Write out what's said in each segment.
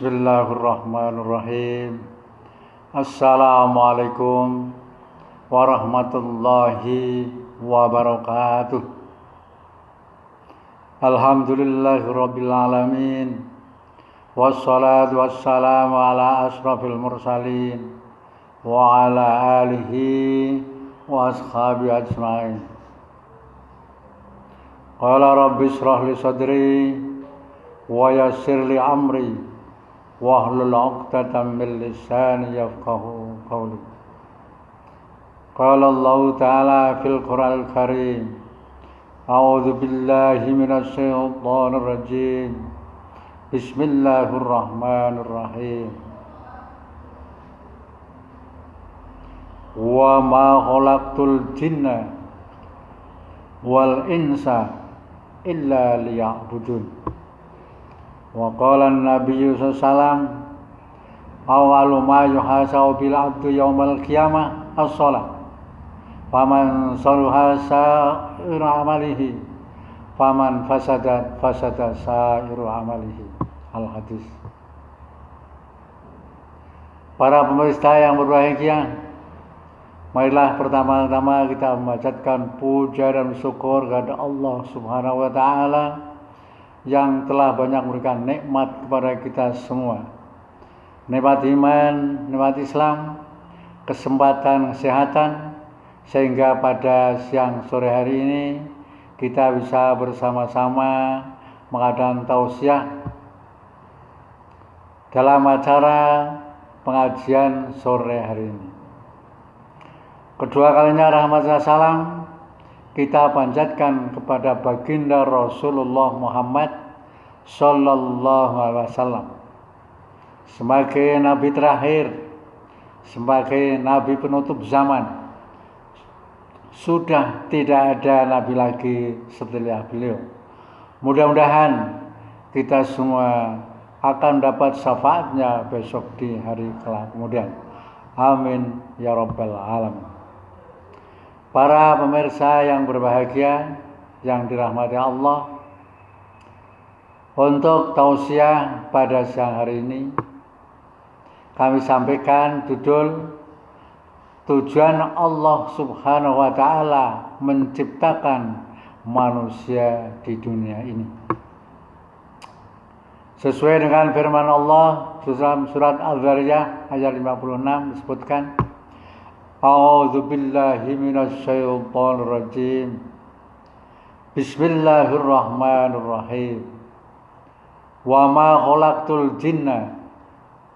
Bismillahirrahmanirrahim. Assalamualaikum warahmatullahi wabarakatuh. Alhamdulillahirabbil alamin. Wassalatu wassalamu ala asrafil mursalin wa ala alihi wa ashabihi ajmain. Qala rabbi shrah li sadri wa yassir li amri wahlul 'uqdatam min lisani yafqahu qawli. Qala Allah ta'ala fil Qur'anil Karim, a'udzu billahi minasy syaithanir rajim. Bismillahirrahmanirrahim. Wa ma khalaqtul jinna wal insa illa liya'budun. Wa qala an-nabiyyu sallallahu awwalu ma yuhasabu bil 'abdi yaumal qiyamah as-shalah. Faman salaha sa'iru amalihi, faman fasada sa'iru amalihi. Al-hadis. Para pemirsa yang berbahagia, marilah pertama-tama kita memanjatkan puja dan syukur kepada Allah Subhanahu wa taala yang telah banyak memberikan nikmat kepada kita semua. Nikmat iman, nikmat Islam, kesempatan kesehatan, sehingga pada siang sore hari ini kita bisa bersama-sama mengadakan tausiah dalam acara pengajian sore hari ini. Kedua kalinya rahmat dan salam kita panjatkan kepada baginda Rasulullah Muhammad sallallahu alaihi wasallam sebagai nabi terakhir, sebagai nabi penutup zaman. Sudah tidak ada nabi lagi setelah beliau. Mudah-mudahan kita semua akan dapat syafaatnya besok di hari kelak kemudian. Amin ya rabbal alamin. Para pemirsa yang berbahagia, yang dirahmati Allah, untuk tausiah pada siang hari ini kami sampaikan judul tujuan Allah Subhanahu wa taala menciptakan manusia di dunia ini. Sesuai dengan firman Allah dalam surat Al-Zariyah ayat 56 disebutkan, a'udzu billahi minasy syaithanir rajim. Bismillahirrahmanirrahim. Wa ma khalaqtul jinna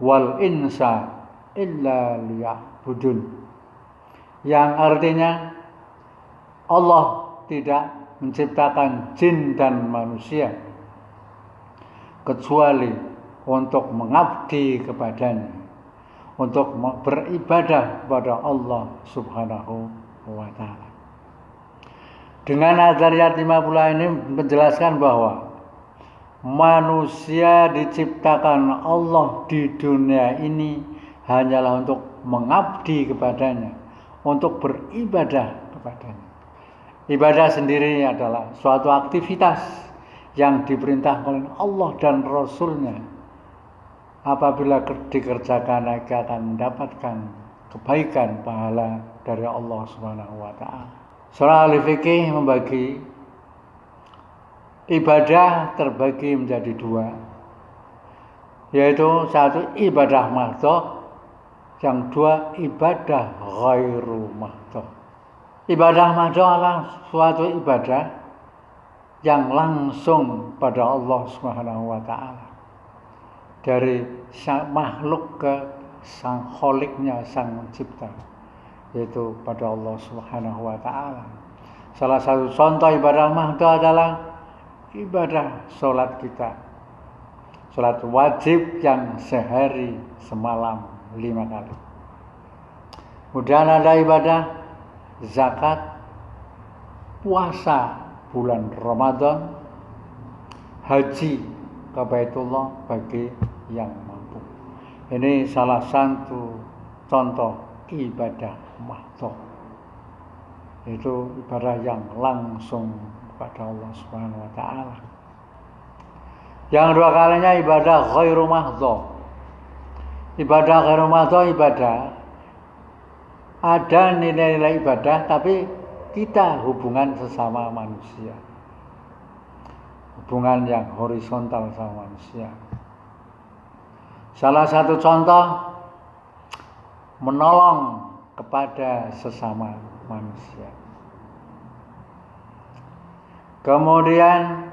wal insa illa liya'budun. Yang artinya Allah tidak menciptakan jin dan manusia kecuali untuk mengabdi kepadanya, untuk beribadah kepada Allah Subhanahu wa taala. Dengan ayat 50 ini menjelaskan bahwa manusia diciptakan Allah di dunia ini hanyalah untuk mengabdi kepadanya, untuk beribadah kepadanya. Ibadah sendiri adalah suatu aktivitas yang diperintahkan oleh Allah dan Rasul-Nya. Apabila dikerjakan akan mendapatkan kebaikan pahala dari Allah Subhanahu wa taala. Surah Al-Fiqh membagi ibadah terbagi menjadi dua, yaitu satu ibadah mahdhah, yang dua ibadah ghairu mahdhah. Ibadah mahdhah adalah suatu ibadah yang langsung pada Allah Subhanahu wa taala, dari makhluk ke sang kholiknya, sang pencipta, yaitu pada Allah Subhanahu wa taala. Salah satu contoh ibadah mahdhah adalah ibadah sholat kita, sholat wajib yang sehari semalam 5 kali. Kemudian ada ibadah zakat, puasa bulan Ramadan, haji ke Baitullah bagi yang mampu. Ini salah satu contoh ibadah mahdhah. Itu ibadah yang langsung kepada Allah Subhanahu wa taala. Yang dua kalinya ibadah ghairu mahdhah, Ibadah karo madha ibadah. Ada nilai-nilai ibadah, tapi kita hubungan sesama manusia. Hubungan yang horizontal sama manusia. Salah satu contoh menolong kepada sesama manusia. Kemudian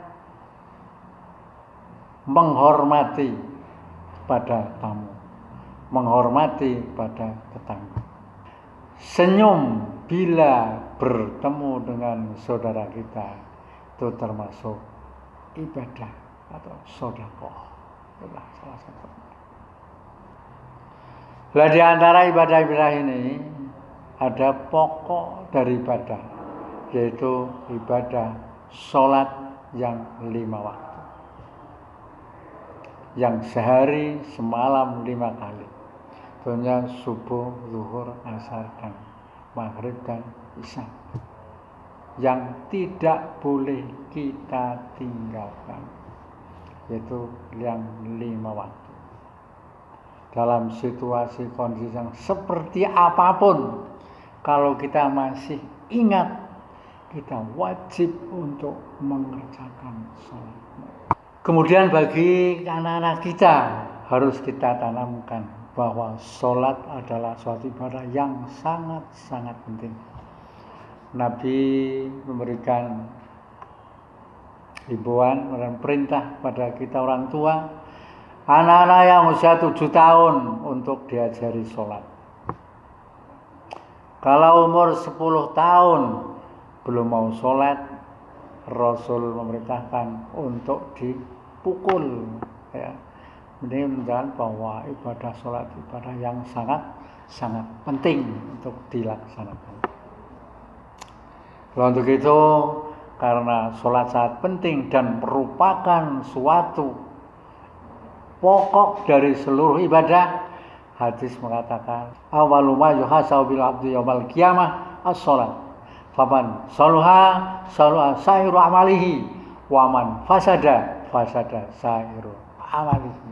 menghormati pada tamu, menghormati pada tetangga. Senyum bila bertemu dengan saudara kita itu termasuk ibadah atau sedekah. Itulah salah satu. Lah di antara ibadah-ibadah ini ada pokok dari ibadah, yaitu ibadah sholat yang 5 waktu. Yang sehari semalam 5 kali. Tentunya subuh, zuhur, asar, dan maghrib dan isya. Yang tidak boleh kita tinggalkan, yaitu yang 5 waktu. Dalam situasi kondisi yang seperti apapun, kalau kita masih ingat, kita wajib untuk mengerjakan sholat. Kemudian bagi anak-anak kita harus kita tanamkan bahwa sholat adalah suatu ibadah yang sangat-sangat penting. Nabi memberikan himbauan dan perintah pada kita orang tua, anak-anak yang usia 7 tahun untuk diajari sholat. Kalau umur 10 tahun belum mau sholat, Rasul memerintahkan untuk dipukul. Ya. Ini menunjukkan bahwa ibadah sholat ibadah yang sangat penting untuk dilaksanakan. Untuk itu, karena sholat sangat penting dan merupakan suatu pokok dari seluruh ibadah, hadis mengatakan, awwalu ma yuhasabu bil abdi yaumil qiyamah as-shalat. Faman salaha salaha sairu amalihi wa man fasada sairu amalihi.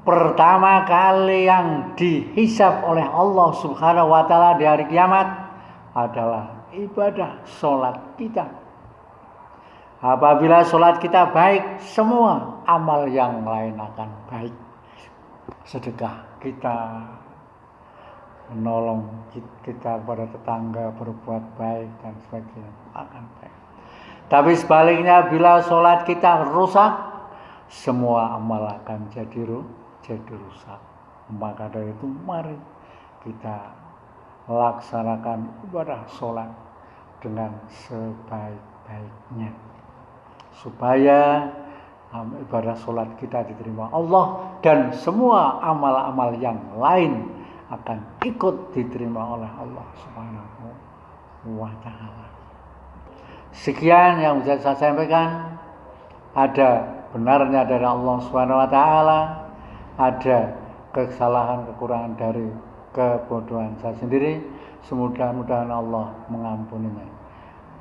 Pertama kali yang dihisab oleh Allah Subhanahu wa taala di hari kiamat adalah ibadah sholat kita. Apabila sholat kita baik, semua amal yang lain akan baik. Sedekah kita, menolong kita kepada tetangga, berbuat baik dan sebagainya akan baik. Tapi sebaliknya, bila sholat kita rusak, semua amal akan jadi rusak. Maka dari itu mari kita laksanakan ibadah sholat dengan sebaik-baiknya, supaya ibadah sholat kita diterima Allah dan semua amal-amal yang lain akan ikut diterima oleh Allah Subhanahu wa taala. Sekian yang bisa saya sampaikan. Ada benarnya dari Allah Subhanahu wa taala, ada kesalahan kekurangan dari kebodohan saya sendiri. Mudah-mudahan Allah mengampuninya.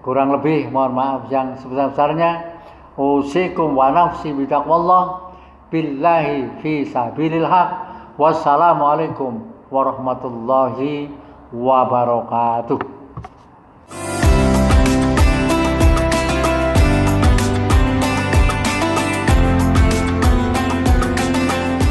Kurang lebih mohon maaf yang sebesar-besarnya. Usikum wa nafsi bitaqwallah billahi fi sabilil haq. Wassalamualaikum warahmatullahi wabarakatuh.